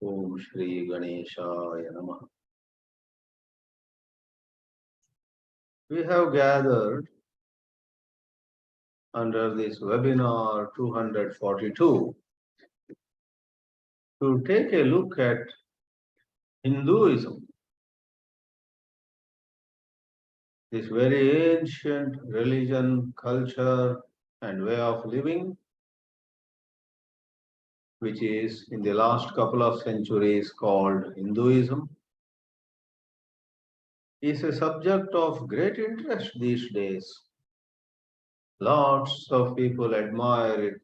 Om Shri Ganeshaya Namaha. We have gathered under this webinar 242 to take a look at Hinduism, this very ancient religion, culture, and way of living, which is in the last couple of centuries called Hinduism, is a subject of great interest these days. Lots of people admire it,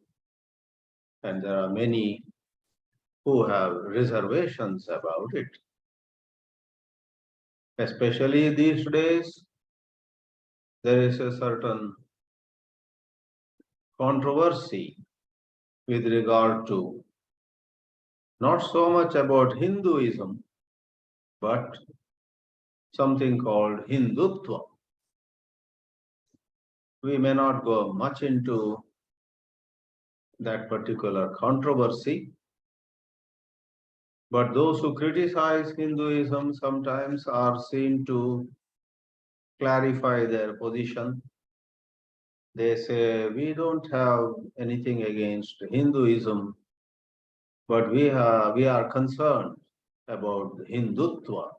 and there are many who have reservations about it. Especially these days, there is a certain controversy with regard to not so much about Hinduism, but something called Hindutva. We may not go much into that particular controversy, but those who criticize Hinduism sometimes are seen to clarify their position. They say, we don't have anything against Hinduism, but we are concerned about Hindutva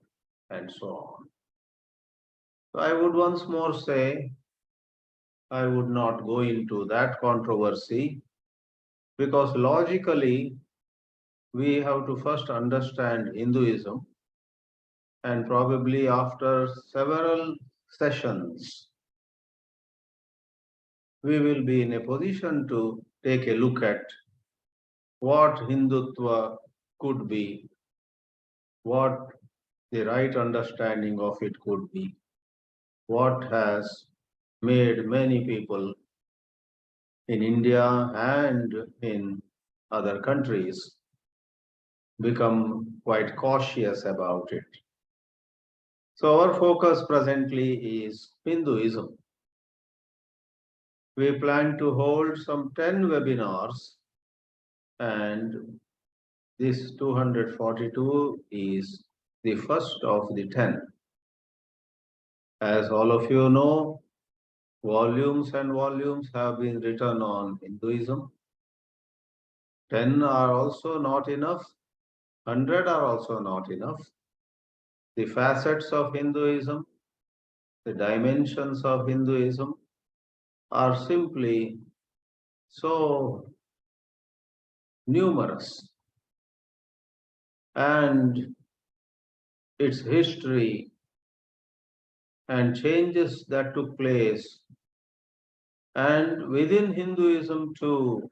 and so on. So I would once more say, I would not go into that controversy, because logically we have to first understand Hinduism, and probably after several sessions we will be in a position to take a look at what Hindutva could be, what the right understanding of it could be, what has made many people in India and in other countries become quite cautious about it. So our focus presently is Hinduism. We plan to hold some 10 webinars, and this 242 is the first of the 10. As all of you know, volumes and volumes have been written on Hinduism. 10 are also not enough. 100 are also not enough. The facets of Hinduism, the dimensions of Hinduism are simply so numerous, and its history and changes that took place. And within Hinduism too,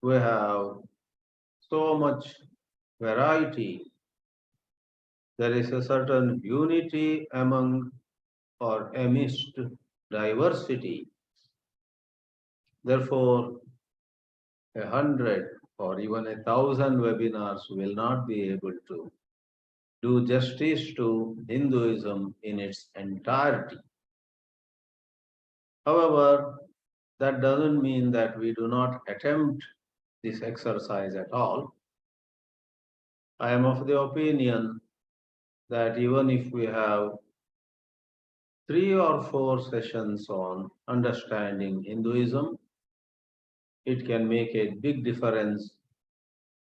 we have so much variety. There is a certain unity among or amidst diversity. Therefore, 100 or even 1,000 webinars will not be able to do justice to Hinduism in its entirety. However, that doesn't mean that we do not attempt this exercise at all. I am of the opinion that even if we have 3 or 4 sessions on understanding Hinduism, it can make a big difference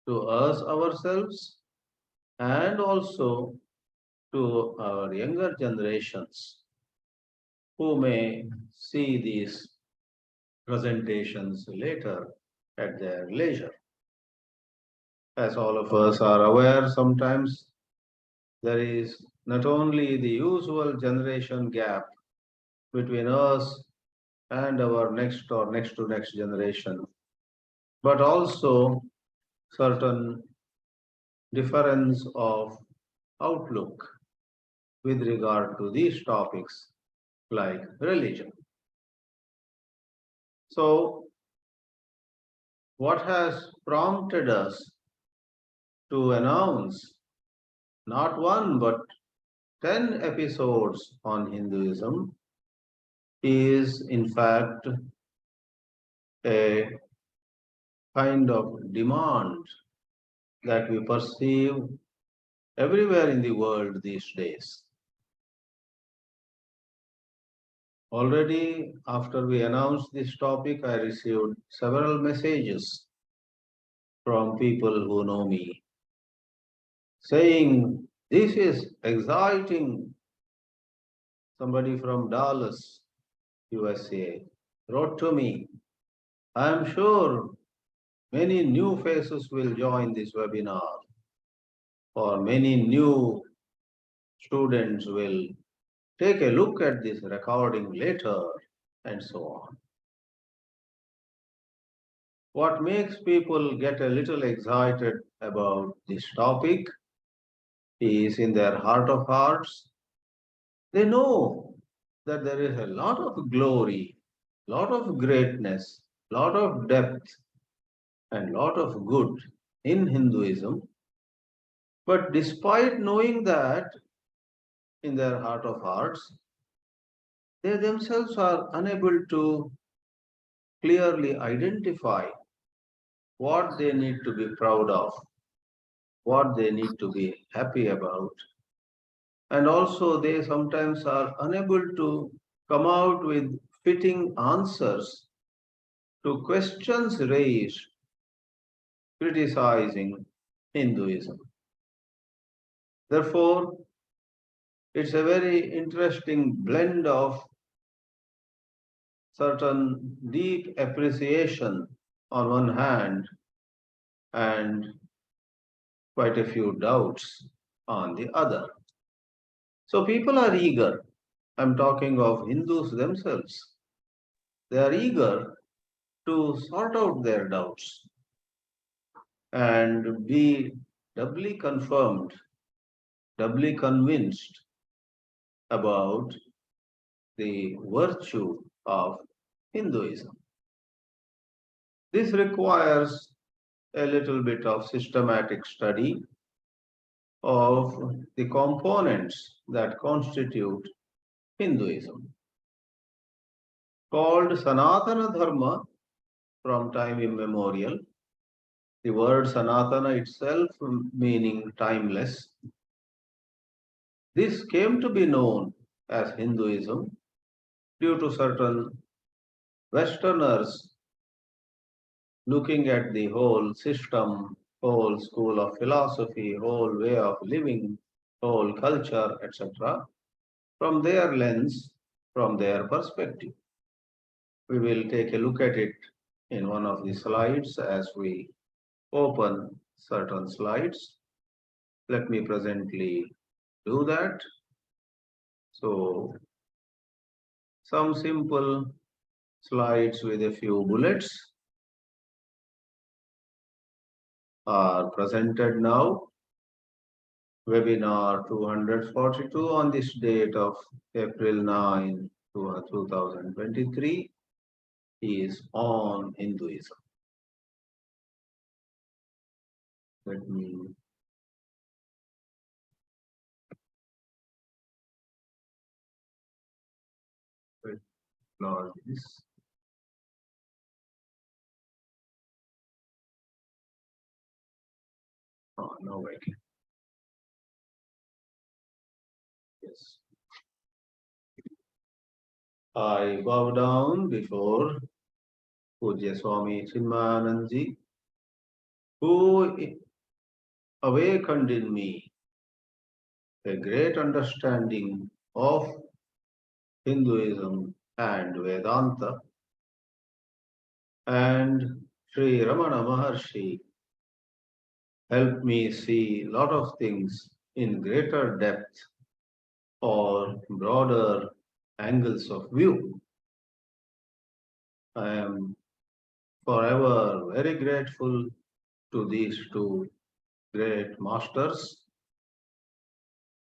to us ourselves and also to our younger generations who may see these presentations later at their leisure. As all of us are aware, sometimes there is not only the usual generation gap between us and our next or next to next generation, but also certain difference of outlook with regard to these topics like religion. So, what has prompted us to announce not one but 10 episodes on Hinduism is in fact a kind of demand that we perceive everywhere in the world these days. Already, after we announced this topic, I received several messages from people who know me saying, "This is exciting." Somebody from Dallas, USA, wrote to me, "I am sure many new faces will join this webinar, or many new students will take a look at this recording later," and so on. What makes people get a little excited about this topic is in their heart of hearts, they know that there is a lot of glory, lot of greatness, lot of depth, and lot of good in Hinduism. But despite knowing that in their heart of hearts, they themselves are unable to clearly identify what they need to be proud of, what they need to be happy about. And also, they sometimes are unable to come out with fitting answers to questions raised criticizing Hinduism. Therefore, it's a very interesting blend of certain deep appreciation on one hand and quite a few doubts on the other. So people are eager. I'm talking of Hindus themselves. They are eager to sort out their doubts and be doubly confirmed, doubly convinced about the virtue of Hinduism. This requires a little bit of systematic study of the components that constitute Hinduism. Called Sanātana Dharma from time immemorial, the word Sanātana itself meaning timeless. This came to be known as Hinduism due to certain Westerners looking at the whole system, whole school of philosophy, whole way of living, whole culture, etc., from their lens, from their perspective. We will take a look at it in one of the slides as we open certain slides. Let me presently do that. So, some simple slides with a few bullets are presented now. Webinar 242 on this date of April 9, 2023 is on Hinduism. Let me explore this. Oh, no, I can. Yes. I bow down before Pujya Swami Chinmayananji, who awakened in me a great understanding of Hinduism and Vedanta, and Sri Ramana Maharshi helped me see a lot of things in greater depth or broader angles of view. I am forever very grateful to these two great masters.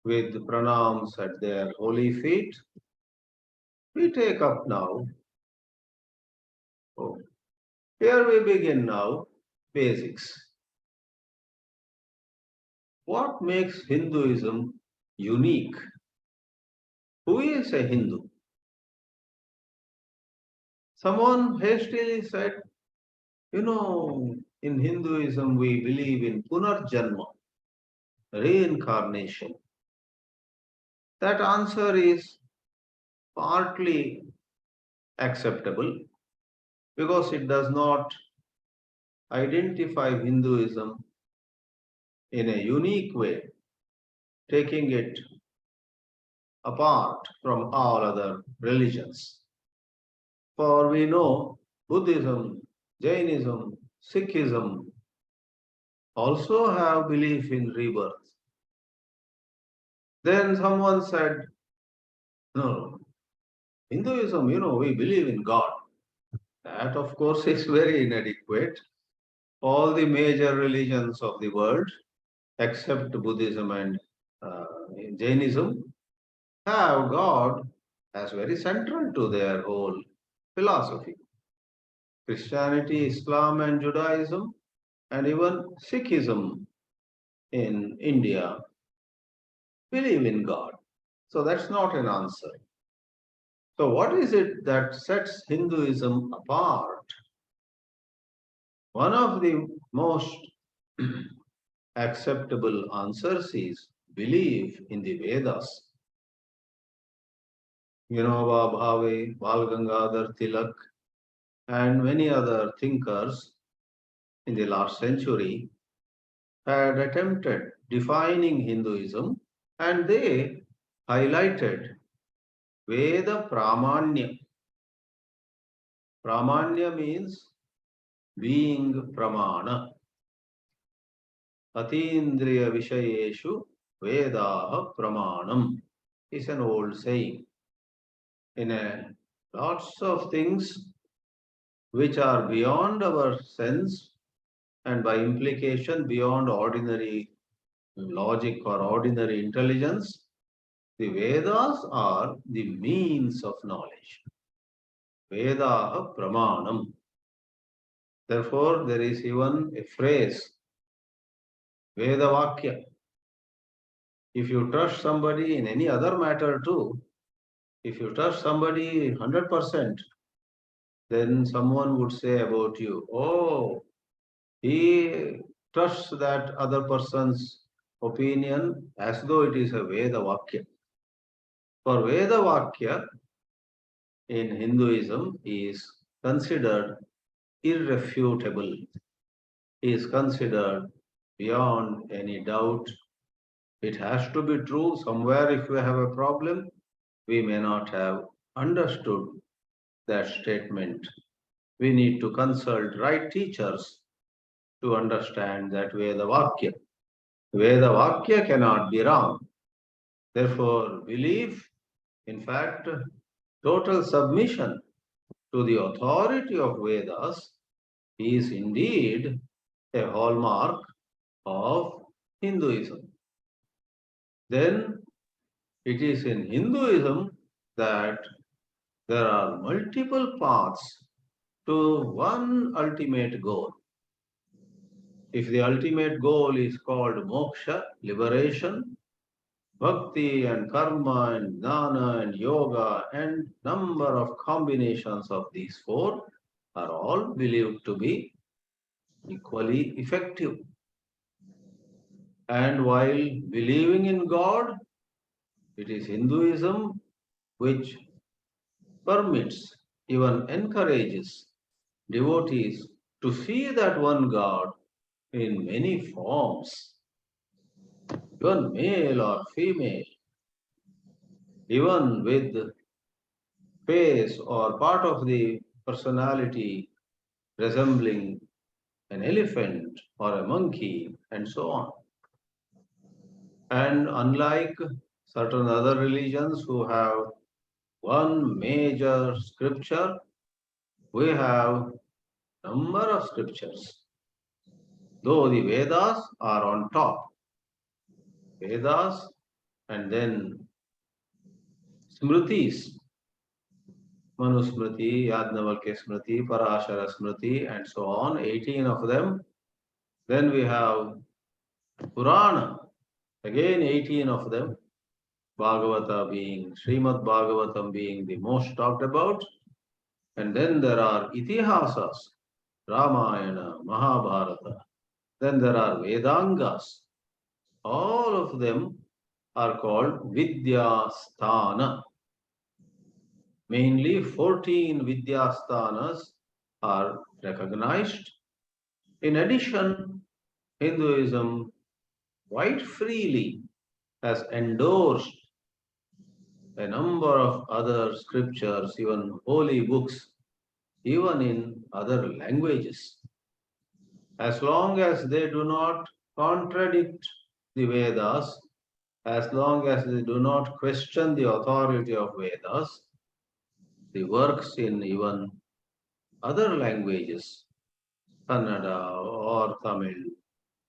With pranams at their holy feet, we take up now. Oh, here we begin now, basics. What makes Hinduism unique? Who is a Hindu? Someone hastily said, in Hinduism we believe in Punarjanma, reincarnation? That answer is partly acceptable because it does not identify Hinduism in a unique way, taking it apart from all other religions. For we know Buddhism, Jainism, Sikhism also have belief in rebirth. Then someone said, no, Hinduism, we believe in God. That, of course, is very inadequate. All the major religions of the world, except Buddhism and Jainism, have God as very central to their whole philosophy. Christianity, Islam, and Judaism, and even Sikhism in India believe in God. So that's not an answer. So, what is it that sets Hinduism apart? One of the most acceptable answers is belief in the Vedas. Vinoba Bhave, Bal Gangadhar Tilak, and many other thinkers in the last century had attempted defining Hinduism, and they highlighted Veda Pramanya. Pramanya means being Pramana. Atindriya Vishayeshu Vedaha Pramanam is an old saying. In lots of things which are beyond our sense and by implication beyond ordinary logic or ordinary intelligence, the Vedas are the means of knowledge. Vedaha Pramanam. Therefore, there is even a phrase, Vedavakya. If you trust somebody in any other matter too, if you trust somebody 100%, then someone would say about you, oh, he trusts that other person's opinion as though it is a Veda Vakya. For Veda Vakya in Hinduism is considered irrefutable, is considered beyond any doubt. It has to be true. Somewhere, if we have a problem, we may not have understood that statement. We need to consult right teachers to understand that Veda Vakya. Veda Vakya cannot be wrong. Therefore, belief, in fact, total submission to the authority of Vedas is indeed a hallmark of Hinduism. Then it is in Hinduism that there are multiple paths to one ultimate goal. If the ultimate goal is called moksha, liberation, bhakti and karma and jnana and yoga and number of combinations of these four are all believed to be equally effective. And while believing in God, it is Hinduism which permits, even encourages devotees to see that one God in many forms, even male or female, even with face or part of the personality resembling an elephant or a monkey, and so on. And unlike certain other religions who have one major scripture, we have number of scriptures. Though the Vedas are on top, Vedas and then Smritis, Manusmriti, Yajnavalkya Smriti, Parashara Smriti, and so on, 18 of them. Then we have Purana, again 18 of them, Bhagavata being, Srimad Bhagavatam being the most talked about. And then there are Itihasas, Ramayana, Mahabharata. Then there are Vedangas. All of them are called Vidyasthana. Mainly 14 Vidyasthanas are recognized. In addition, Hinduism quite freely has endorsed a number of other scriptures, even holy books, even in other languages. As long as they do not contradict the Vedas, as long as they do not question the authority of Vedas, the works in even other languages, Kannada or Tamil,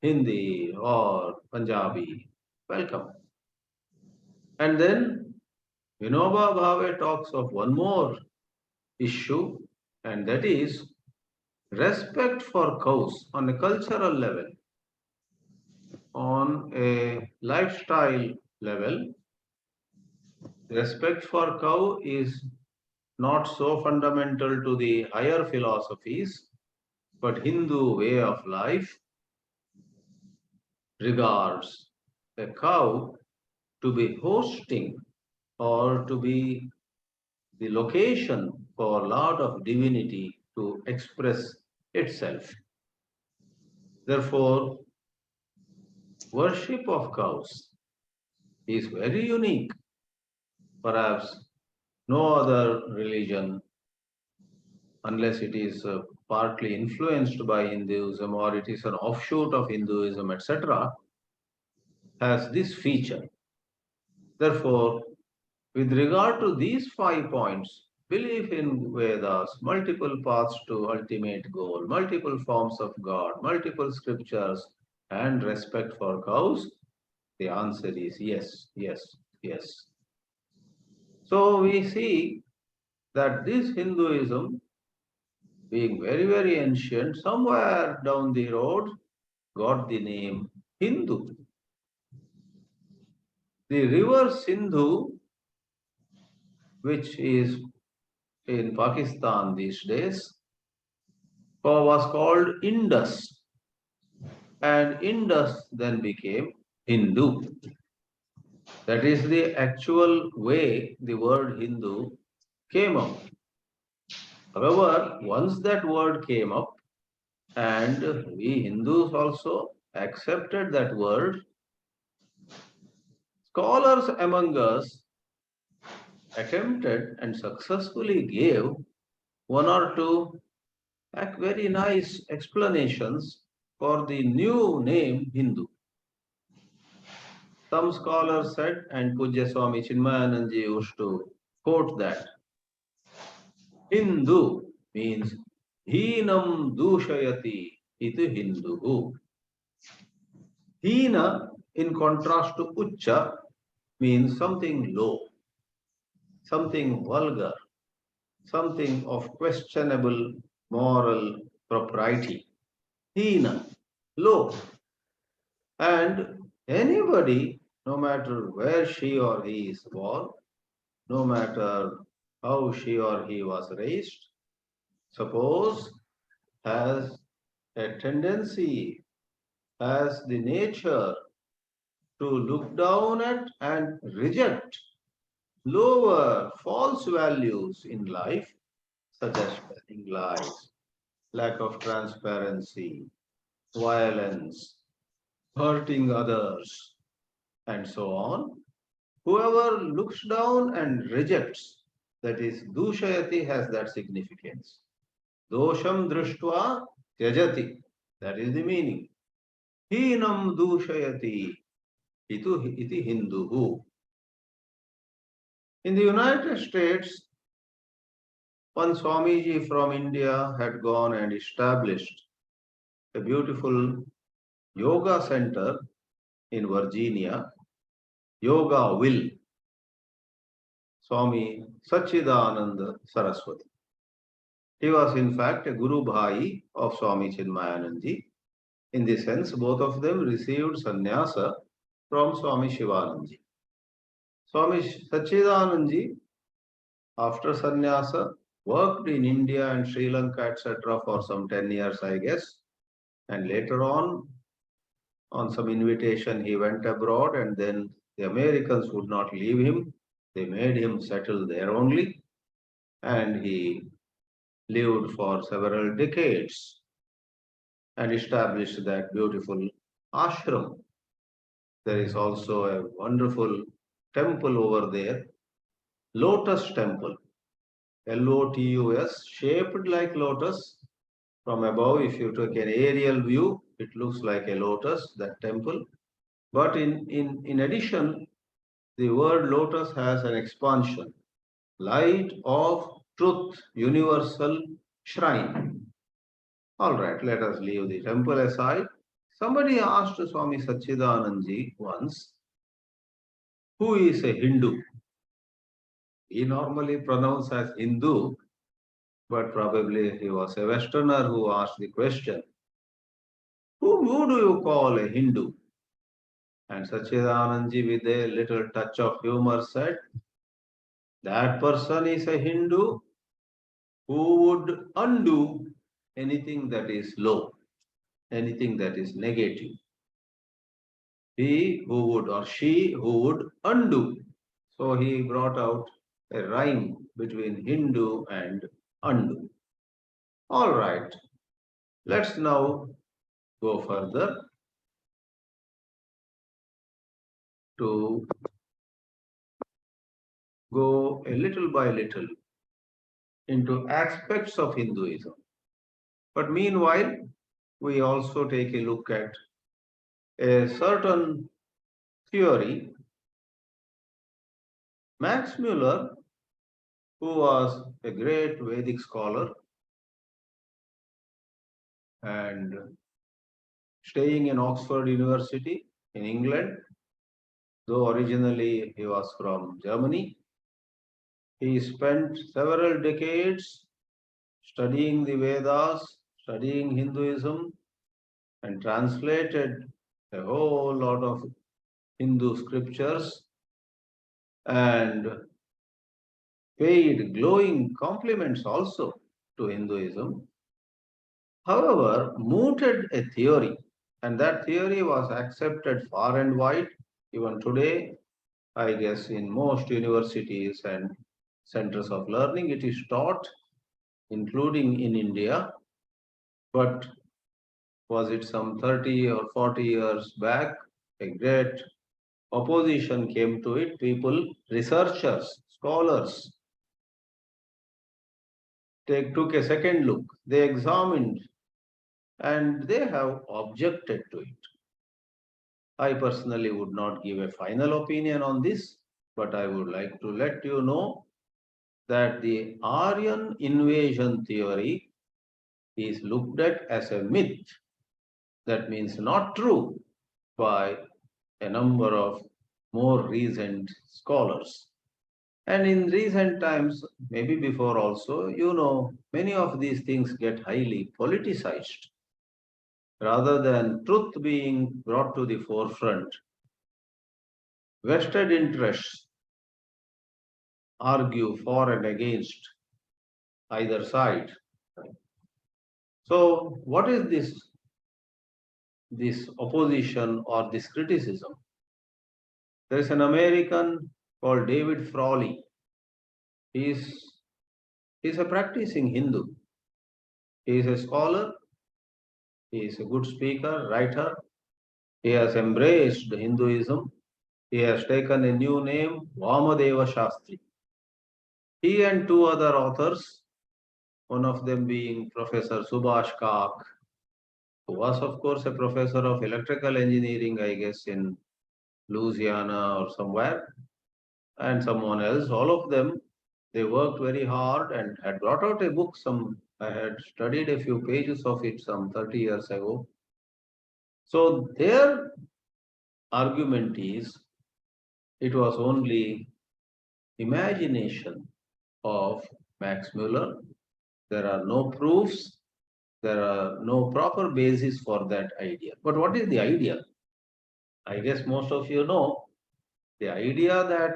Hindi or Punjabi, welcome. And then Vinoba Bhave talks of one more issue, and that is respect for cows on a cultural level, on a lifestyle level. Respect for cow is not so fundamental to the higher philosophies, but Hindu way of life regards a cow to be hosting or to be the location for Lord of Divinity to express itself. Therefore, worship of cows is very unique. Perhaps no other religion, unless it is partly influenced by Hinduism or it is an offshoot of Hinduism, etc., has this feature. Therefore, with regard to these 5 points, belief in Vedas, multiple paths to ultimate goal, multiple forms of God, multiple scriptures, and respect for cows, the answer is yes, yes, yes. So we see that this Hinduism, being very, very ancient, somewhere down the road got the name Hindu. The river Sindhu, which is in Pakistan these days, was called Indus, and Indus then became Hindu. That is the actual way the word Hindu came up. However, once that word came up, and we Hindus also accepted that word, scholars among us attempted and successfully gave one or two very nice explanations for the new name Hindu. Some scholars said, and Pujya Swami Chinmayananji used to quote that, Hindu means heenam dooshayati iti hinduh. Heena, in contrast to Ucha, means something low, something vulgar, something of questionable moral propriety. Heena, low. And anybody, no matter where she or he is born, no matter how she or he was raised, suppose has a tendency, has the nature to look down at and reject lower false values in life, such as telling lies, lack of transparency, violence, hurting others, and so on. Whoever looks down and rejects, that is, dooshayati has that significance. Dosham drishtva tyajati, that is the meaning. Heenam dooshayati iti hinduh. In the United States, one Swamiji from India had gone and established a beautiful yoga center in Virginia, Yoga Will, Swami Sachidananda Saraswati. He was in fact a Guru Bhai of Swami Chinmayananji. In this sense, both of them received sannyasa from Swami Shivananji. Swami Sachidananji, after sannyasa, worked in India and Sri Lanka, etc., for some 10 years, I guess. And later on some invitation, he went abroad, and then the Americans would not leave him. They made him settle there only, and he lived for several decades and established that beautiful ashram. There is also a wonderful temple over there, Lotus Temple, Lotus, shaped like lotus. From above, if you took an aerial view, it looks like a lotus, that temple. But in addition, the word lotus has an expansion. Light of truth, universal shrine. All right, let us leave the temple aside. Somebody asked Swami Satchidanand once, who is a Hindu? He normally pronounced as Hindu, but probably he was a Westerner who asked the question, who do you call a Hindu? And Satchidanand with a little touch of humor said, that person is a Hindu who would undo anything that is low, anything that is negative. He who would, or she who would undo. So he brought out a rhyme between Hindu and undo. All right, let's now go further to go a little by little into aspects of Hinduism. But meanwhile, we also take a look at a certain theory. Max Muller, who was a great Vedic scholar and staying in Oxford University in England, though originally he was from Germany, he spent several decades studying the Vedas, studying Hinduism, and translated a whole lot of Hindu scriptures and paid glowing compliments also to Hinduism. However, mooted a theory, and that theory was accepted far and wide. Even today, I guess in most universities and centers of learning, it is taught, including in India. But was it some 30 or 40 years back, a great opposition came to it. People, researchers, scholars, took a second look. They examined and they have objected to it. I personally would not give a final opinion on this, but I would like to let you know that the Aryan invasion theory is looked at as a myth. That means not true by a number of more recent scholars. And in recent times, maybe before also, many of these things get highly politicized. Rather than truth being brought to the forefront, vested interests argue for and against either side. So, what is this opposition or this criticism? There is an American called David Frawley. He's a practicing Hindu. He is a scholar. He is a good speaker, writer. He has embraced Hinduism. He has taken a new name, Vamadeva Shastri. He and two other authors, one of them being Professor Subhash Kak, who was, of course, a professor of electrical engineering, I guess, in Louisiana or somewhere, and someone else. All of them, they worked very hard and had brought out a book. I had studied a few pages of it some 30 years ago. So their argument is, it was only imagination of Max Muller. There are no proofs. There are no proper basis for that idea. But what is the idea? I guess most of you know the idea that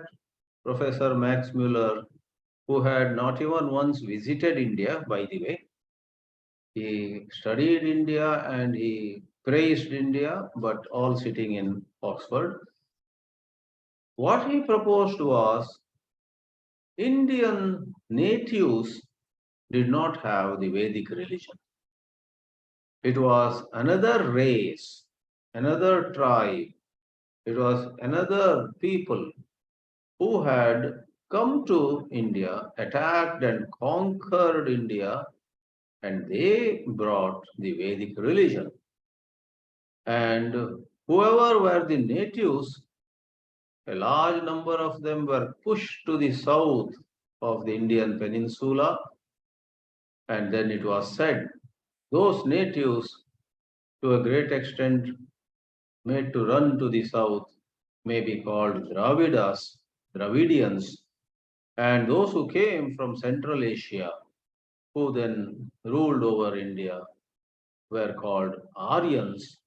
Professor Max Muller who had not even once visited India, by the way. He studied India and he praised India, but all sitting in Oxford. What he proposed was Indian natives did not have the Vedic religion. It was another race, another tribe, it was another people who had come to India, attacked and conquered India, and they brought the Vedic religion. And whoever were the natives, a large number of them were pushed to the south of the Indian peninsula. And then it was said, those natives, to a great extent, made to run to the south, may be called Dravidas, Dravidians, and those who came from Central Asia, who then ruled over India, were called Aryans,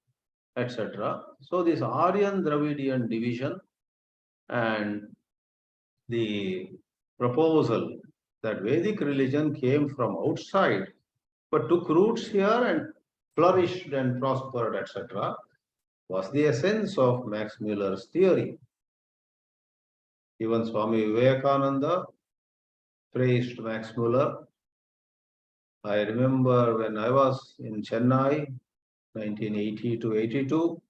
etc. So this Aryan Dravidian division and the proposal that Vedic religion came from outside but took roots here and flourished and prospered, etc., was the essence of Max Muller's theory. Even Swami Vivekananda praised Max Muller. I remember when I was in Chennai, 1980 to 82,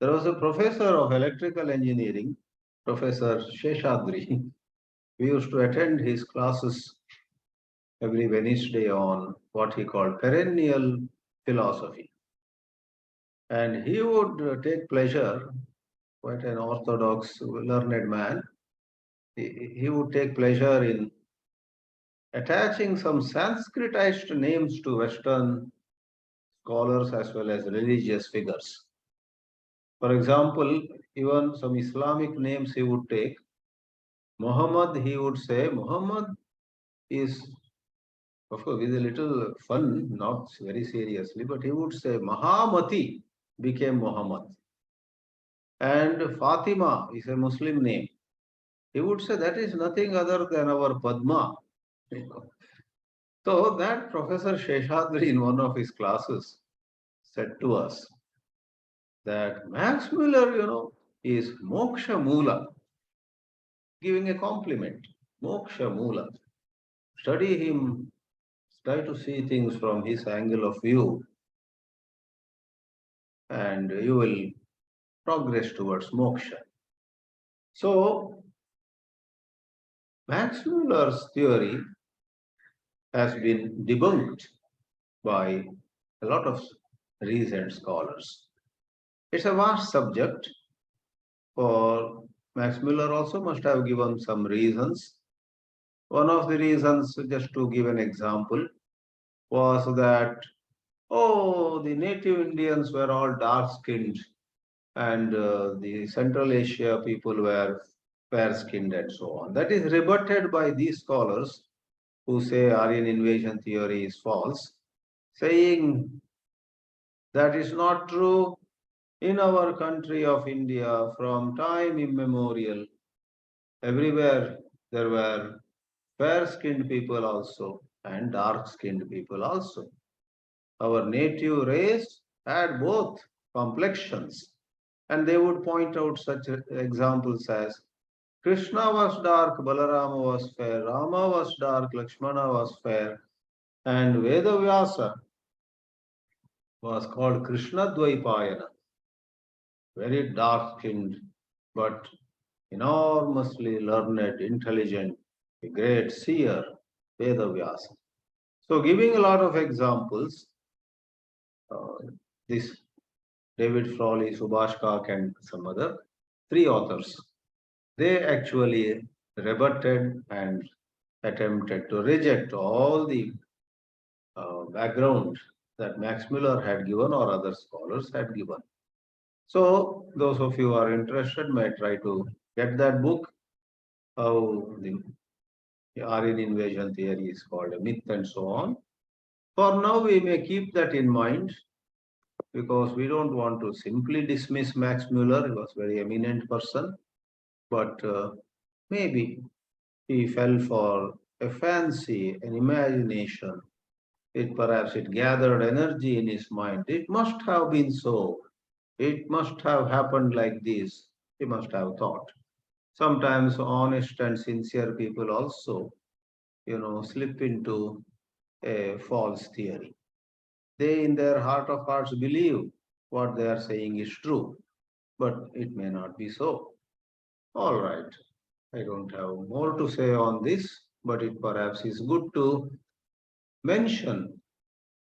there was a professor of electrical engineering, Professor Sheshadri. We used to attend his classes every Wednesday on what he called perennial philosophy. And he would take pleasure, quite an orthodox, learned man, he would take pleasure in attaching some Sanskritized names to Western scholars as well as religious figures. For example, even some Islamic names he would take. Muhammad, he would say, Muhammad is, of course, with a little fun, not very seriously, but he would say Mahamati became Muhammad. And Fatima is a Muslim name. He would say that is nothing other than our Padma. So that Professor Sheshadri in one of his classes said to us that Max Muller, is Moksha Mula, giving a compliment. Moksha Mula. Study him, try to see things from his angle of view, and you will progress towards moksha. So, Max Muller's theory has been debunked by a lot of recent scholars. It's a vast subject. For Max Muller also must have given some reasons. One of the reasons, just to give an example, was that, the native Indians were all dark-skinned and the Central Asia people were fair-skinned and so on. That is rebutted by these scholars who say Aryan invasion theory is false, saying that is not true. In our country of India, from time immemorial, everywhere there were fair-skinned people also and dark-skinned people also. Our native race had both complexions, and they would point out such examples as Krishna was dark, Balarama was fair, Rama was dark, Lakshmana was fair, and Vedavyasa was called Krishna Dvaipayana, very dark-skinned, but enormously learned, intelligent, a great seer, Vedavyasa. So giving a lot of examples, this David Frawley, Subhash Kak, and some other three authors, they actually rebutted and attempted to reject all the background that Max Muller had given or other scholars had given. So those of you who are interested may try to get that book, how the Aryan invasion theory is called a myth and so on. For now, we may keep that in mind because we don't want to simply dismiss Max Muller. He was a very eminent person, but maybe he fell for a fancy, an imagination. Perhaps it gathered energy in his mind. It must have been so. It must have happened like this. He must have thought. Sometimes honest and sincere people also, slip into a false theory. They, in their heart of hearts, believe what they are saying is true, but it may not be so. All right, I don't have more to say on this, but it perhaps is good to mention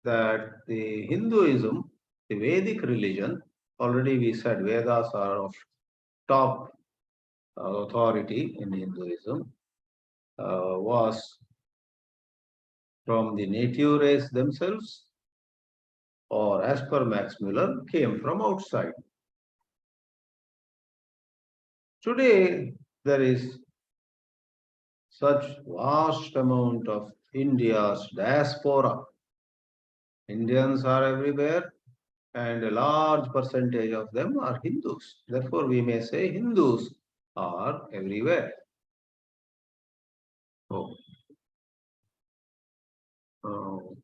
that the Hinduism, the Vedic religion, already we said Vedas are of top authority in Hinduism, was from the native race themselves, or as per Max Muller, came from outside. Today, there is such vast amount of India's diaspora. Indians are everywhere, and a large percentage of them are Hindus. Therefore, we may say Hindus are everywhere. Oh. Oh.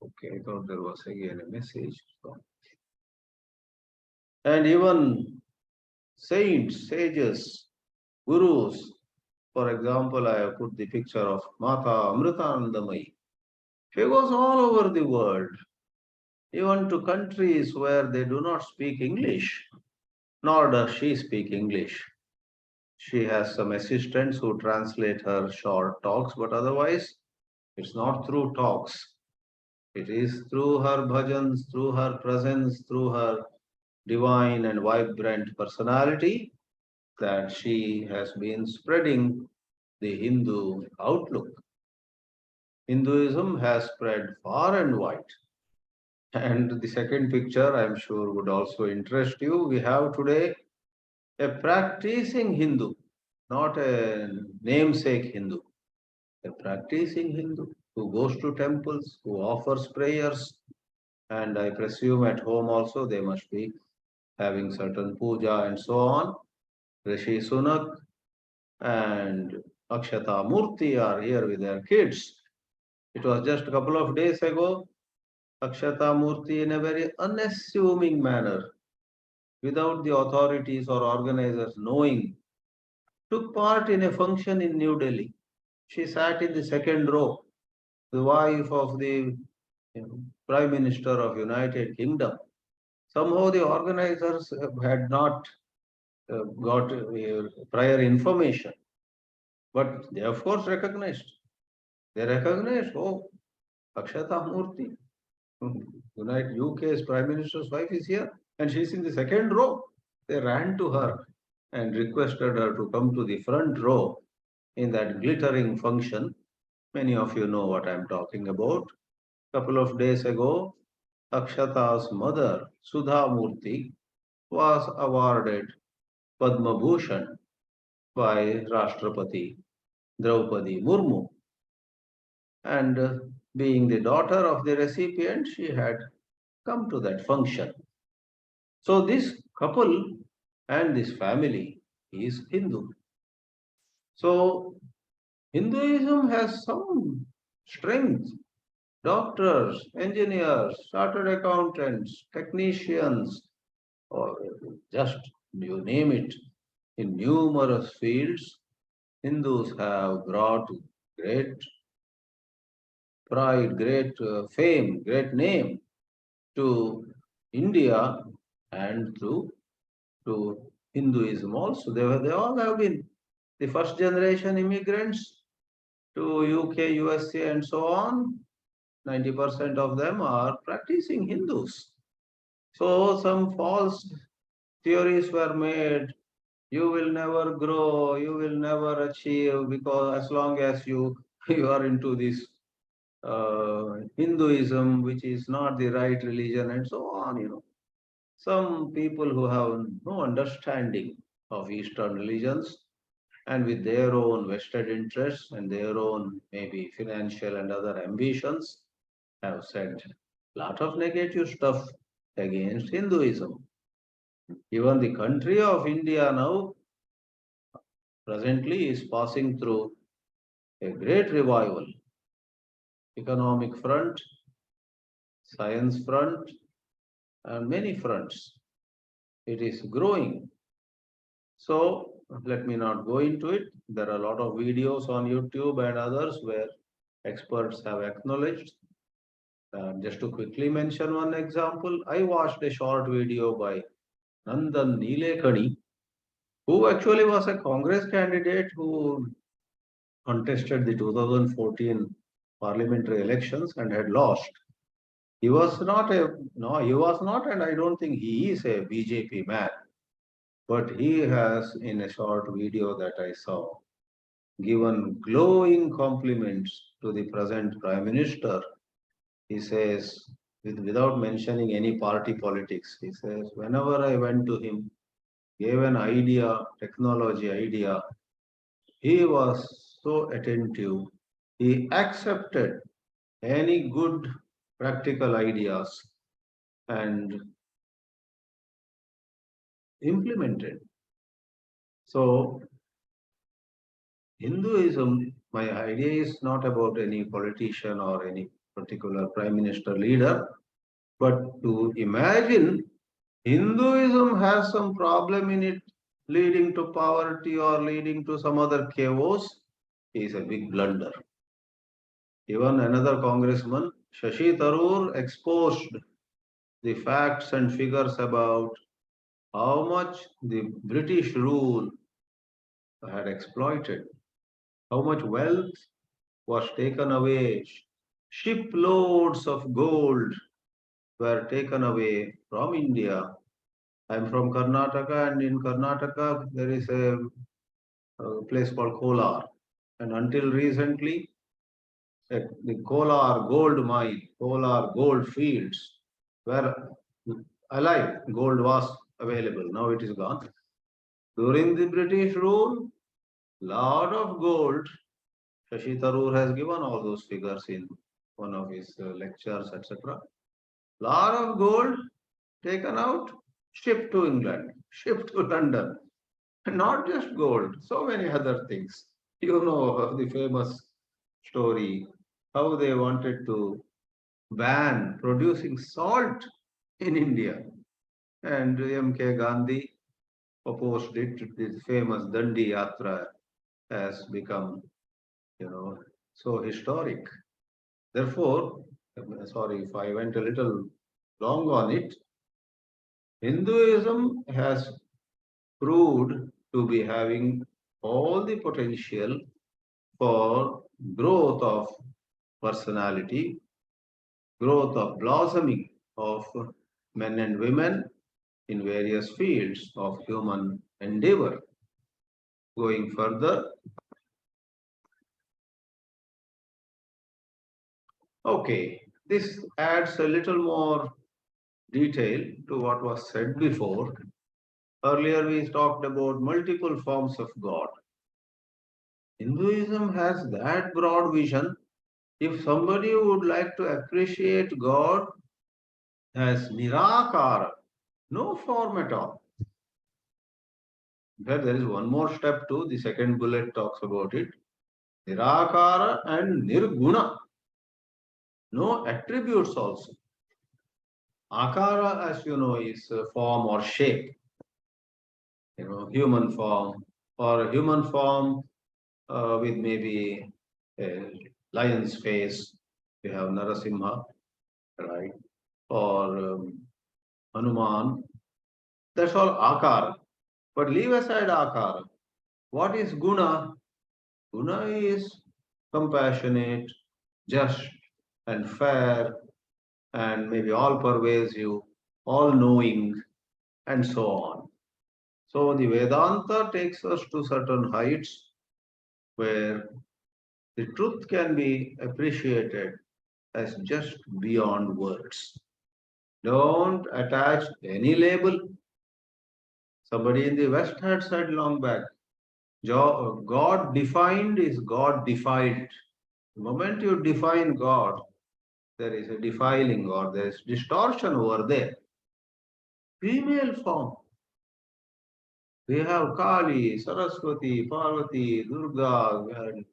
Okay, I thought there was again a message. And even saints, sages, gurus. For example, I have put the picture of Mata Amritanandamayi. She goes all over the world, even to countries where they do not speak English, nor does she speak English. She has some assistants who translate her short talks, but otherwise, it's not through talks. It is through her bhajans, through her presence, through her divine and vibrant personality that she has been spreading the Hindu outlook. Hinduism has spread far and wide. And the second picture, I'm sure, would also interest you. We have today a practicing Hindu, not a namesake Hindu, a practicing Hindu who goes to temples, who offers prayers, and I presume at home also they must be having certain puja and so on. Rishi Sunak and Akshata Murthy are here with their kids. It was just a couple of days ago, Akshata Murthy, in a very unassuming manner, without the authorities or organizers knowing, took part in a function in New Delhi. She sat in the second row, the wife of the Prime Minister of United Kingdom. Somehow the organizers had not got prior information, but they of course recognized. They recognized, oh, Akshata Murthy, United UK's Prime Minister's wife is here, and she's in the second row. They ran to her and requested her to come to the front row in that glittering function. Many of you know what I'm talking about. A couple of days ago, Akshata's mother, Sudha Murthy, was awarded Padma Bhushan by Rashtrapati Draupadi Murmu. And being the daughter of the recipient, she had come to that function. So this couple and this family is Hindu. So Hinduism has some strength. Doctors, engineers, chartered accountants, technicians, or just you name it, in numerous fields, Hindus have brought great pride, great fame, great name to India and to Hinduism also. They all have been the first generation immigrants to UK, USA, and so on. 90% of them are practicing Hindus. So some false theories were made. You will never grow, you will never achieve because as long as you you are into this Hinduism, which is not the right religion, and so on. Some people who have no understanding of Eastern religions and with their own vested interests and their own maybe financial and other ambitions have said a lot of negative stuff against Hinduism. Even the country of India now, presently is passing through a great revival. Economic front, science front, and many fronts. It is growing. So let me not go into it. There are a lot of videos on YouTube and others where experts have acknowledged. Just to quickly mention one example, I watched a short video by Nandan Nilekani, who actually was a Congress candidate who contested the 2014 parliamentary elections and had lost. He was not a, no, he was not, and I don't think he is a BJP man. But he has, in a short video that I saw, given glowing compliments to the present Prime Minister. He says, without mentioning any party politics, he says, whenever I went to him, gave an idea, technology idea, he was so attentive. He accepted any good practical ideas and implemented. So Hinduism, my idea is not about any politician or any particular prime minister leader, but to imagine Hinduism has some problem in it leading to poverty or leading to some other chaos is a big blunder. Even another congressman, Shashi Tharoor, exposed the facts and figures about how much the British rule had exploited, how much wealth was taken away, shiploads of gold were taken away from India. I'm from Karnataka, and in Karnataka there is a place called Kolar. And until recently, the Kolar gold mine, Kolar gold fields were alive. Gold was available. Now it is gone. During the British rule, lot of gold. Shashi Tharoor has given all those figures in one of his lectures, etc. Lot of gold taken out, shipped to England, shipped to London. And not just gold, so many other things. You know the famous story, how they wanted to ban producing salt in India. And M.K. Gandhi opposed it. This famous Dandi Yatra has become, so historic. Therefore, sorry if I went a little long on it, Hinduism has proved to be having all the potential for growth of personality, growth of blossoming of men and women in various fields of human endeavor. Going further, okay, this adds a little more detail to what was said before. Earlier we talked about multiple forms of God. Hinduism has that broad vision. If somebody would like to appreciate God as Nirakara, no form at all. In fact, there is one more step too. The second bullet talks about it. Nirakara and Nirguna. No attributes also. Akara, as you know, is form or shape. Human form or a human form with maybe a lion's face. We have Narasimha, right? Or Hanuman. That's all Akara. But leave aside Akara. What is Guna? Guna is compassionate, just, and fair, and maybe all pervasive, all knowing, and so on. So the Vedanta takes us to certain heights where the truth can be appreciated as just beyond words. Don't attach any label. Somebody in the West had said long back, God defined is God defiled. The moment you define God, there is a defiling or there is distortion over there. Female form. We have Kali, Saraswati, Parvati, Durga, and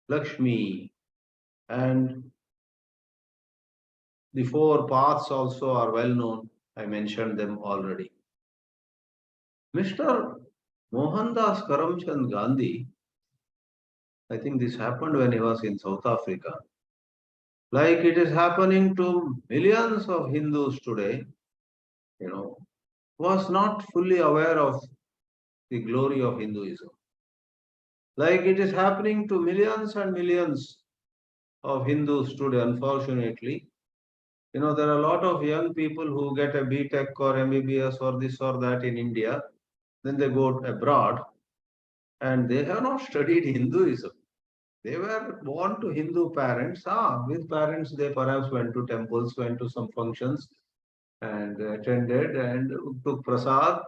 Lakshmi, and the four paths also are well known. I mentioned them already. Mr. Mohandas Karamchand Gandhi, I think this happened when he was in South Africa. Like it is happening to millions of Hindus today, you know, was not fully aware of the glory of Hinduism. Like it is happening to millions and millions of Hindus today, unfortunately. There are a lot of young people who get a B.Tech or MBBS or this or that in India. Then they go abroad and they have not studied Hinduism. They were born to Hindu parents. With parents, they perhaps went to temples, went to some functions and attended and took prasad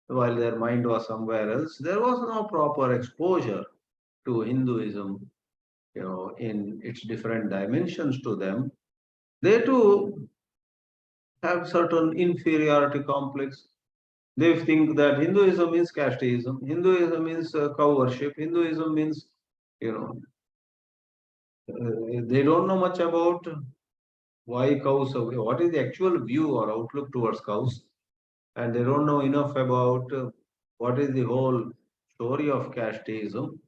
while their mind was somewhere else. There was no proper exposure to Hinduism, in its different dimensions to them. They too have certain inferiority complex. They think that Hinduism means casteism, Hinduism means cow worship, Hinduism means, you know, they don't know much about why cows, what is the actual view or outlook towards cows, and they don't know enough about what is the whole story of casteism,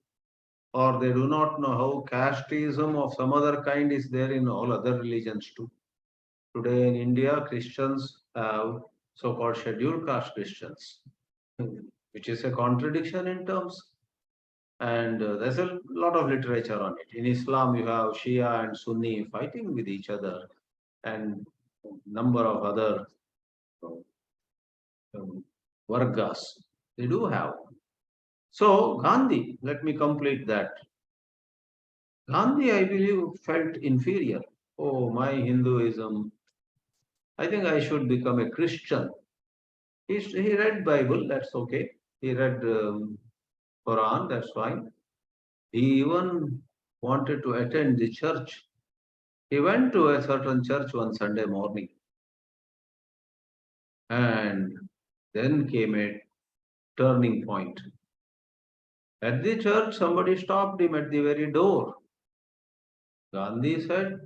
or they do not know how casteism of some other kind is there in all other religions too. Today in India, Christians have so-called scheduled caste Christians, which is a contradiction in terms. And there's a lot of literature on it. In Islam, you have Shia and Sunni fighting with each other, and number of other vargas. They do have. So Gandhi, let me complete that. Gandhi, I believe, felt inferior. Oh, my Hinduism. I think I should become a Christian. He read Bible, that's okay. He read Quran, that's fine. He even wanted to attend the church. He went to a certain church one Sunday morning. And then came a turning point. At the church, somebody stopped him at the very door. Gandhi said,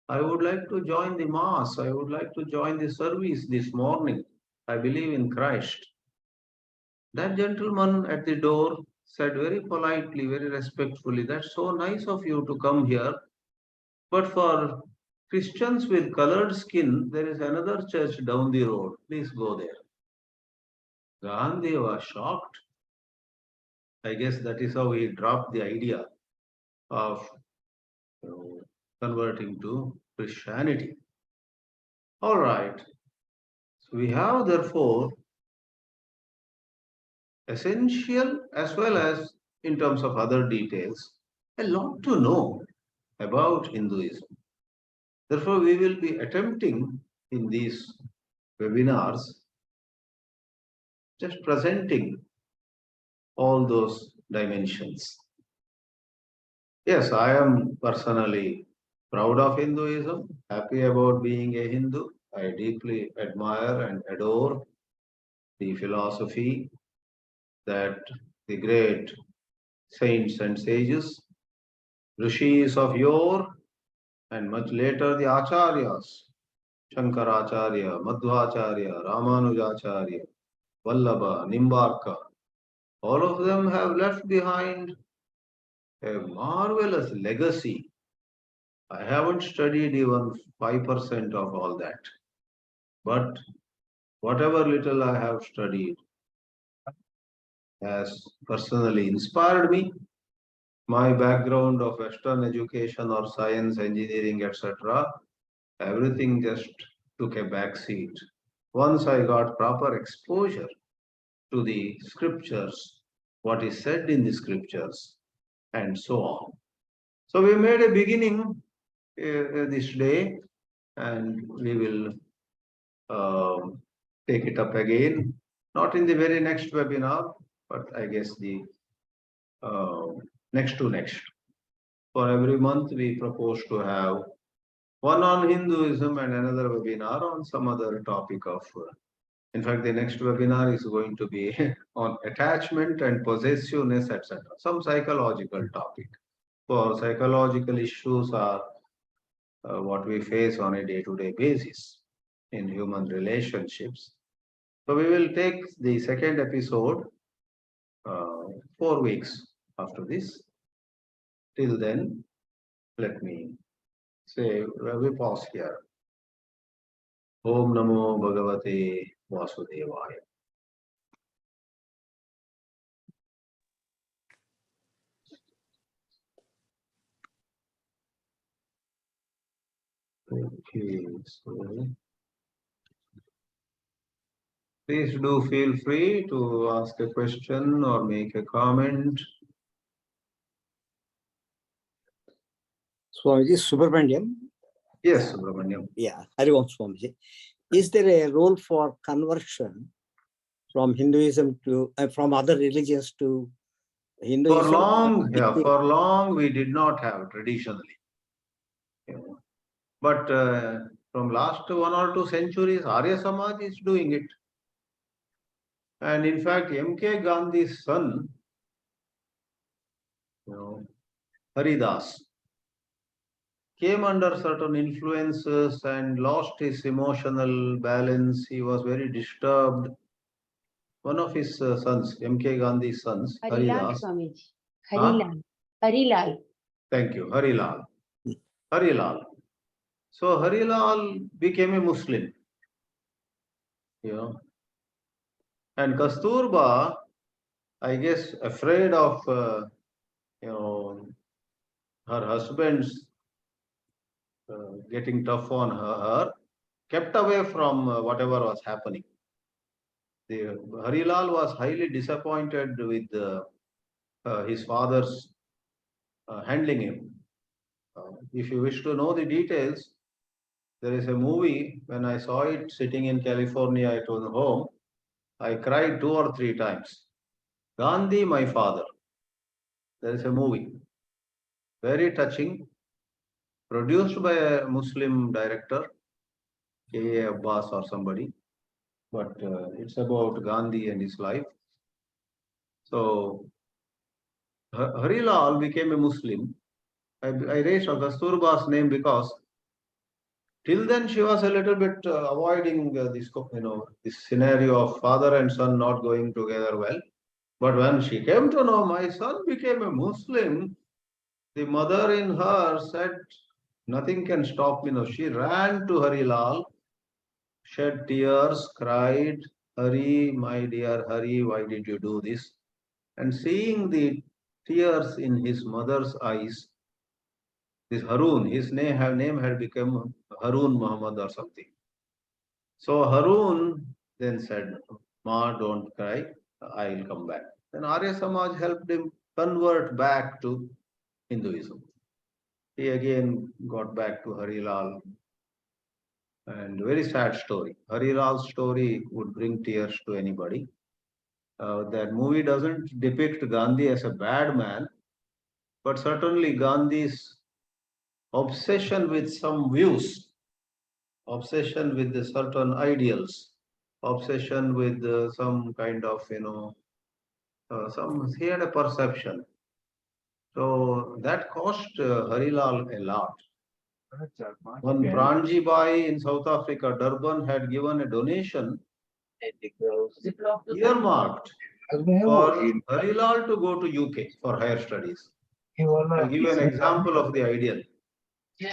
I would like to join the mass. I would like to join the service this morning. I believe in Christ. That gentleman at the door said very politely, very respectfully, that's so nice of you to come here. But for Christians with colored skin, there is another church down the road. Please go there. Gandhi was shocked. I guess that is how he dropped the idea of converting to Christianity. All right. So we have therefore essential as well as in terms of other details, a lot to know about Hinduism. Therefore, we will be attempting in these webinars just presenting all those dimensions. Yes, I am personally proud of Hinduism, happy about being a Hindu. I deeply admire and adore the philosophy that the great saints and sages, rishis of yore, and much later the acharyas, Shankaracharya, Madhvacharya, Ramanujacharya, Vallabha, Nimbarka, all of them have left behind a marvelous legacy. I haven't studied even 5% of all that. But whatever little I have studied has personally inspired me. My background of Western education or science, engineering, etc., everything just took a back seat. Once I got proper exposure to the scriptures, what is said in the scriptures, and so on. So we made a beginning this day, and we will take it up again, not in the very next webinar, but I guess the next to next. For every month, we propose to have one on Hinduism and another webinar on some other topic of In fact, the next webinar is going to be on attachment and possessiveness, etc. Some psychological topic. For psychological issues are what we face on a day-to-day basis in human relationships. So we will take the second episode 4 weeks after this. Till then, let me say, we pause here. Om Namo Bhagavate Vasudevaya. Okay, so please do feel free to ask a question or make a comment. Swamiji, Subramaniam. Yes, Subramaniam. Yeah, Harivam Swamiji. Is there a role for conversion from Hinduism to from other religions to Hinduism? For long we did not have traditionally. But from last 1 or 2 centuries, Arya Samaj is doing it. And in fact, M.K. Gandhi's son, Haridas, came under certain influences and lost his emotional balance. He was very disturbed. One of his sons, M.K. Gandhi's sons, Harilal Swamiji. Harilal. Harilal. Thank you, Harilal. Harilal. So Harilal became a Muslim. And Kasturba, I guess, afraid of her husband's getting tough on her, kept away from whatever was happening. Harilal was highly disappointed with his father's handling him. If you wish to know the details, there is a movie. When I saw it sitting in California at home, I cried 2 or 3 times. Gandhi, my father. There is a movie. Very touching. Produced by a Muslim director, K.A. Abbas or somebody. But it's about Gandhi and his life. So Harilal became a Muslim. I raised Kasturba's name because till then she was a little bit avoiding this scenario of father and son not going together well. But when she came to know my son became a Muslim, the mother in her said, nothing can stop me now. She ran to Harilal, shed tears, cried, Hari, my dear Hari, why did you do this? And seeing the tears in his mother's eyes, this Harun, his name had become Harun Muhammad or something. So Harun then said, Ma, don't cry, I'll come back. Then Arya Samaj helped him convert back to Hinduism. He again got back to Harilal. And very sad story. Harilal's story would bring tears to anybody. That movie doesn't depict Gandhi as a bad man, but certainly Gandhi's obsession with some views, obsession with the certain ideals, obsession with some kind of, he had a perception. So that cost Harilal a lot. When Pranji Bai in South Africa, Durban, had given a donation earmarked for Harilal to go to UK for higher studies. I'll give you an example of the ideal. So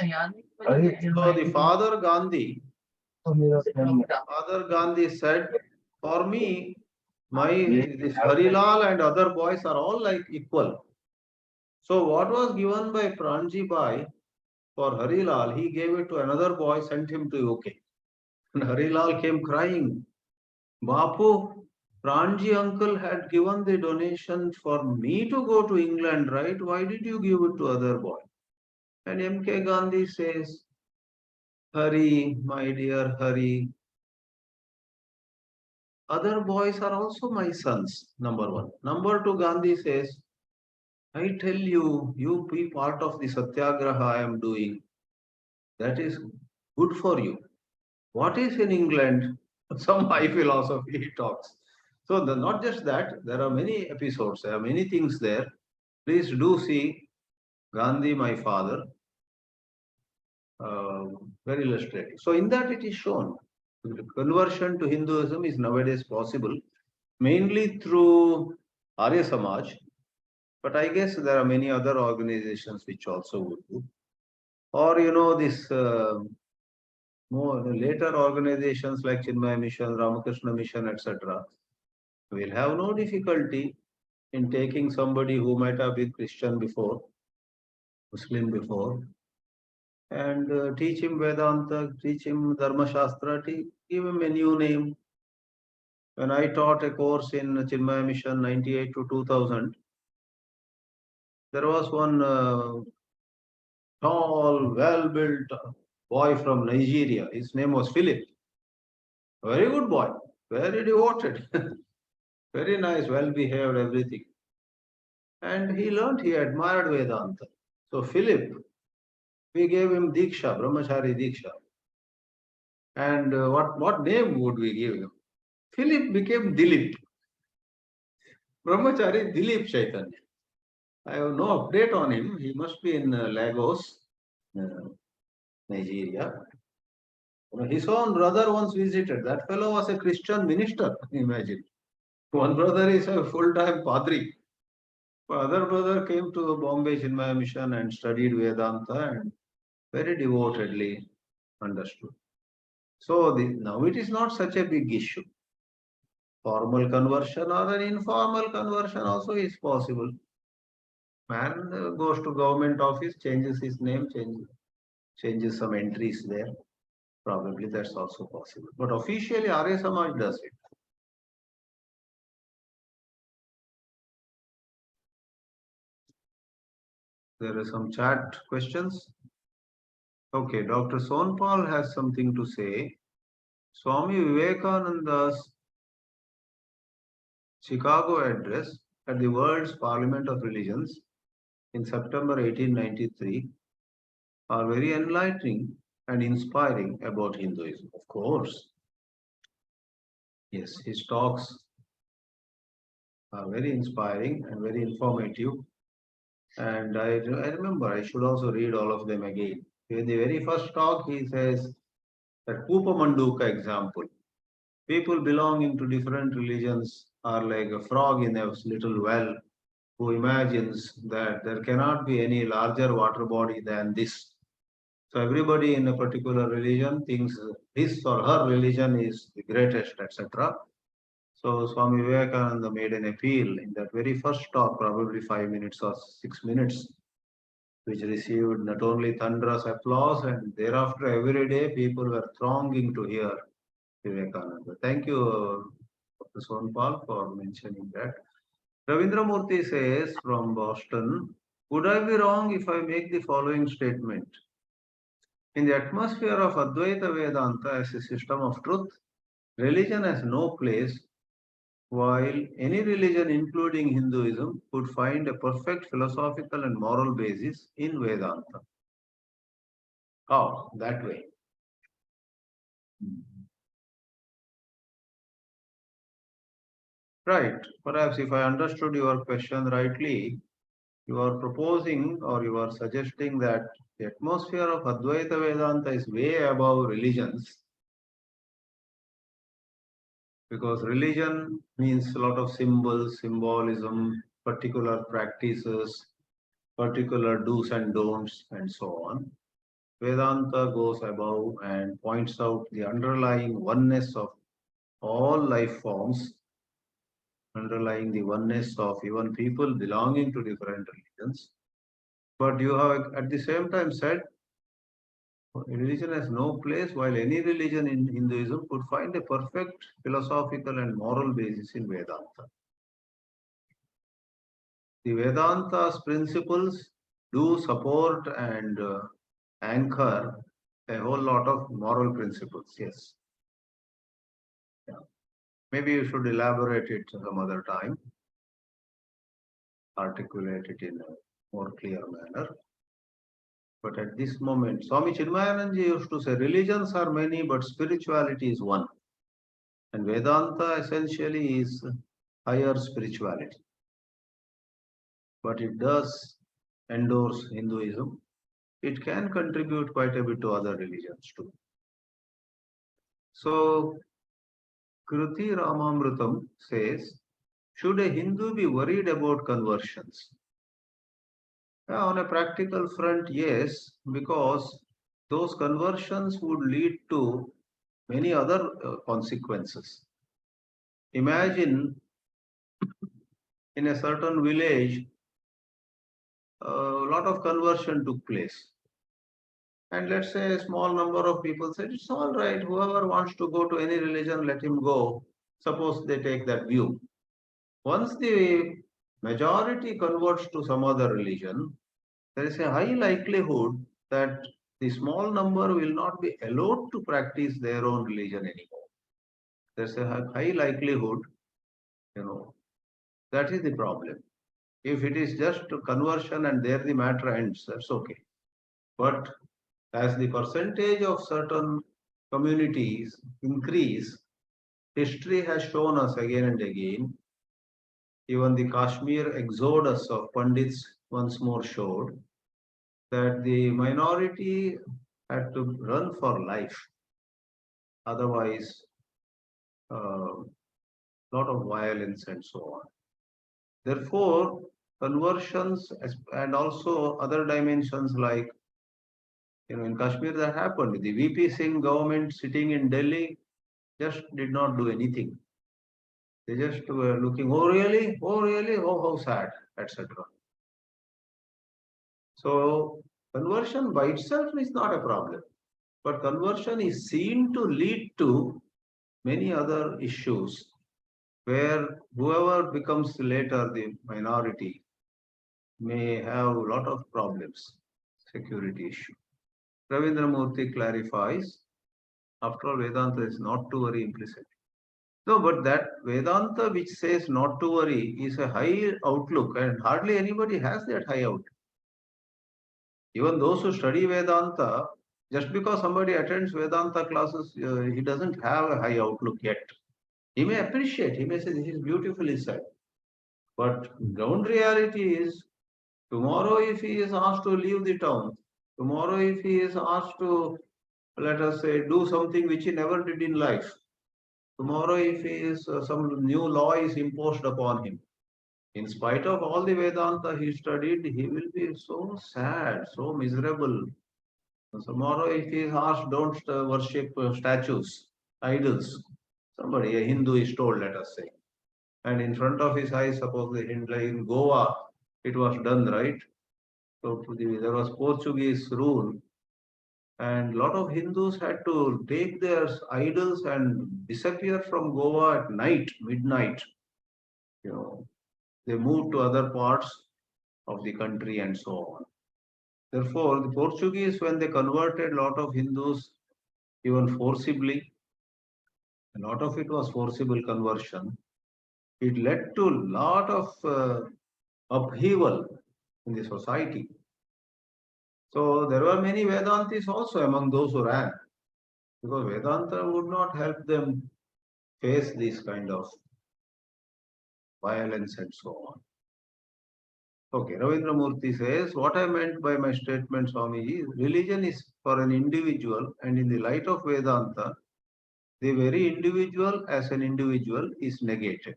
the Father Gandhi said, for me, this Harilal and other boys are all like equal. So what was given by Pranji Bai for Harilal, he gave it to another boy, sent him to UK. And Harilal came crying, Bapu, Pranji uncle had given the donation for me to go to England, right? Why did you give it to other boy? And M.K. Gandhi says, Hari, my dear Hari, other boys are also my sons, number 1. Number 2, Gandhi says, I tell you, you be part of the satyagraha I am doing. That is good for you. What is in England? some high philosophy he talks. So not just that, there are many episodes, there are many things there. Please do see Gandhi, my father, very illustrative. So in that it is shown the conversion to Hinduism is nowadays possible mainly through Arya Samaj, but I guess there are many other organizations which also would do. Or this more later organizations like Chinmaya Mission, Ramakrishna Mission, etc. will have no difficulty in taking somebody who might have been Christian before, Muslim before, and teach him Vedanta, teach him Dharma Shastra, give him a new name. When I taught a course in Chinmaya Mission 98 to 2000, there was one tall, well-built boy from Nigeria. His name was Philip. Very good boy, very devoted, very nice, well-behaved, everything. And he learned, he admired Vedanta. So Philip, we gave him Diksha, Brahmachari Diksha. And what name would we give him? Philip became Dilip. Brahmachari Dilip Chaitanya. I have no update on him. He must be in Lagos, Nigeria. His own brother once visited. That fellow was a Christian minister, imagine. One brother is a full-time padri. Other brother came to Bombay Chinmaya Mission and studied Vedanta and very devotedly understood. So now it is not such a big issue. Formal conversion or an informal conversion also is possible. Man goes to government office, changes his name, changes some entries there. Probably that's also possible. But officially Arya Samaj does it. There are some chat questions. Okay, Dr. Sonpal has something to say. Swami Vivekananda's Chicago address at the World's Parliament of Religions in September 1893 are very enlightening and inspiring about Hinduism. Of course. Yes, his talks are very inspiring and very informative. And I remember, I should also read all of them again. In the very first talk, he says that Kupa Manduka example. People belonging to different religions are like a frog in a little well who imagines that there cannot be any larger water body than this. So everybody in a particular religion thinks his or her religion is the greatest, etc. So Swami Vivekananda made an appeal in that very first talk, probably 5 minutes or 6 minutes, which received not only thunderous applause, and thereafter every day people were thronging to hear Vivekananda. Thank you, Dr. Sonpal, for mentioning that. Ravindra Murthy says from Boston, would I be wrong if I make the following statement? In the atmosphere of Advaita Vedanta as a system of truth, religion has no place, while any religion, including Hinduism, could find a perfect philosophical and moral basis in Vedanta. How? That way. Right. Perhaps if I understood your question rightly, you are proposing or you are suggesting that the atmosphere of Advaita Vedanta is way above religions, because religion means a lot of symbols, symbolism, particular practices, particular do's and don'ts, and so on. Vedanta goes above and points out the underlying oneness of all life forms, underlying the oneness of even people belonging to different religions. But you have at the same time said religion has no place, while any religion in Hinduism could find a perfect philosophical and moral basis in Vedanta. The Vedanta's principles do support and anchor a whole lot of moral principles, yes. Yeah. Maybe you should elaborate it some other time, articulate it in a more clear manner. But at this moment, Swami Chinmayananda used to say, religions are many, but spirituality is one. And Vedanta essentially is higher spirituality. But it does endorse Hinduism. It can contribute quite a bit to other religions too. So, Kruti Ramamrutam says, should a Hindu be worried about conversions? Yeah, on a practical front, yes, because those conversions would lead to many other consequences. Imagine in a certain village, a lot of conversion took place. And let's say a small number of people said, it's all right, whoever wants to go to any religion, let him go. Suppose they take that view. Once the majority converts to some other religion, there is a high likelihood that the small number will not be allowed to practice their own religion anymore. There's a high likelihood, that is the problem. If it is just conversion and there the matter ends, that's okay. But as the percentage of certain communities increase, history has shown us again and again, even the Kashmir exodus of Pandits once more showed that the minority had to run for life. Otherwise, a lot of violence and so on. Therefore, conversions and also other dimensions like, in Kashmir that happened. The VP Singh government sitting in Delhi just did not do anything. They just were looking, oh really, oh how sad, etc. So conversion by itself is not a problem, but conversion is seen to lead to many other issues where whoever becomes later the minority may have a lot of problems, security issue. Ravindra Murthy clarifies, after all, Vedanta is not to worry implicitly. No, but that Vedanta which says not to worry is a high outlook, and hardly anybody has that high outlook. Even those who study Vedanta, just because somebody attends Vedanta classes, he doesn't have a high outlook yet. He may appreciate, he may say this is beautifully said. But ground reality is, tomorrow if he is asked to leave the town, tomorrow if he is asked to, let us say, do something which he never did in life, tomorrow if he is, some new law is imposed upon him, in spite of all the Vedanta he studied, he will be so sad, so miserable. Tomorrow if he is asked, don't worship statues, idols, somebody, a Hindu is told, let us say, and in front of his eyes, suppose the Hindu in Goa, it was done, right? So there was Portuguese rule, and a lot of Hindus had to take their idols and disappear from Goa at night, midnight. They moved to other parts of the country and so on. Therefore, the Portuguese, when they converted a lot of Hindus, even forcibly, a lot of it was forcible conversion. It led to a lot of upheaval in the society. So there were many Vedantis also among those who ran, because Vedanta would not help them face this kind of violence and so on. Okay, Ravindra Murthy says, what I meant by my statement, Swamiji, religion is for an individual, and in the light of Vedanta, the very individual as an individual is negated.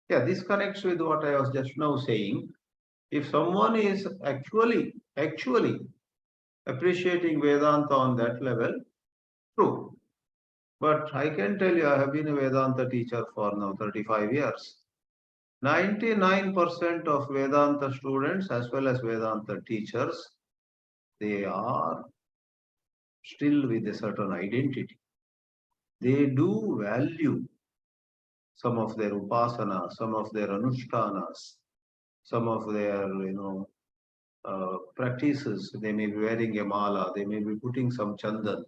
Yeah, this connects with what I was just now saying. If someone is actually appreciating Vedanta on that level, true. But I can tell you, I have been a Vedanta teacher for now 35 years. 99% of Vedanta students as well as Vedanta teachers, they are still with a certain identity. They do value some of their upasana, some of their anushtanas, some of their, practices. They may be wearing a mala, they may be putting some chandan.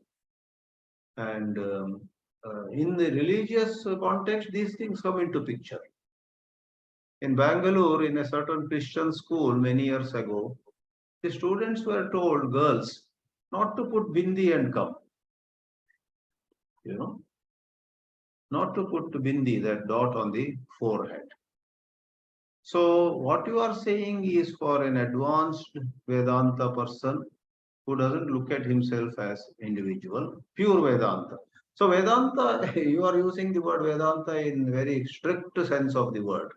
And in the religious context, these things come into picture. In Bangalore, in a certain Christian school many years ago, the students were told, girls, not to put bindi and come. not to put bindi, that dot on the forehead. So what you are saying is for an advanced Vedanta person who doesn't look at himself as individual, pure Vedanta. So Vedanta, you are using the word Vedanta in very strict sense of the word.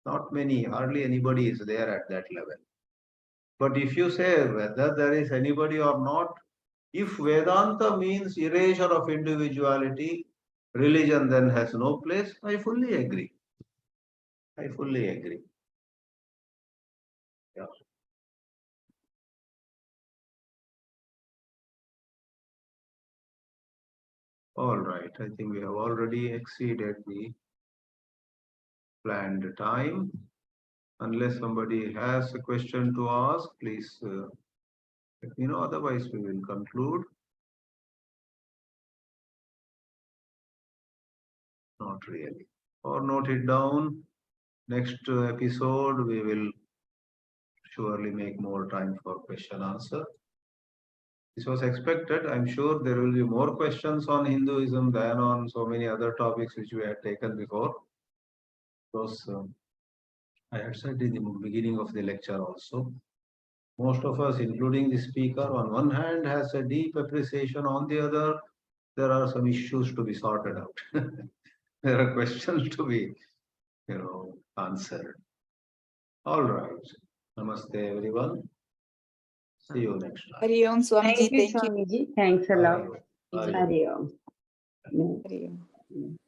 Not many, hardly anybody is there at that level. But if you say whether there is anybody or not, if Vedanta means erasure of individuality, religion then has no place. I fully agree. I fully agree. Yeah. All right. I think we have already exceeded the planned time. Unless somebody has a question to ask, please let me know. Otherwise, we will conclude. Not really. Or note it down. Next episode, we will surely make more time for question answer. This was expected. I'm sure there will be more questions on Hinduism than on so many other topics which we had taken before. Because I had said in the beginning of the lecture also, most of us, including the speaker, on one hand has a deep appreciation, on the other, there are some issues to be sorted out. There are questions to be, answered. All right. Namaste, everyone. See you next time. Hari Om, Swamiji. Thank you, Thank you. Swamiji. Thanks a lot. Hari Om. Hari Om. Hari Om.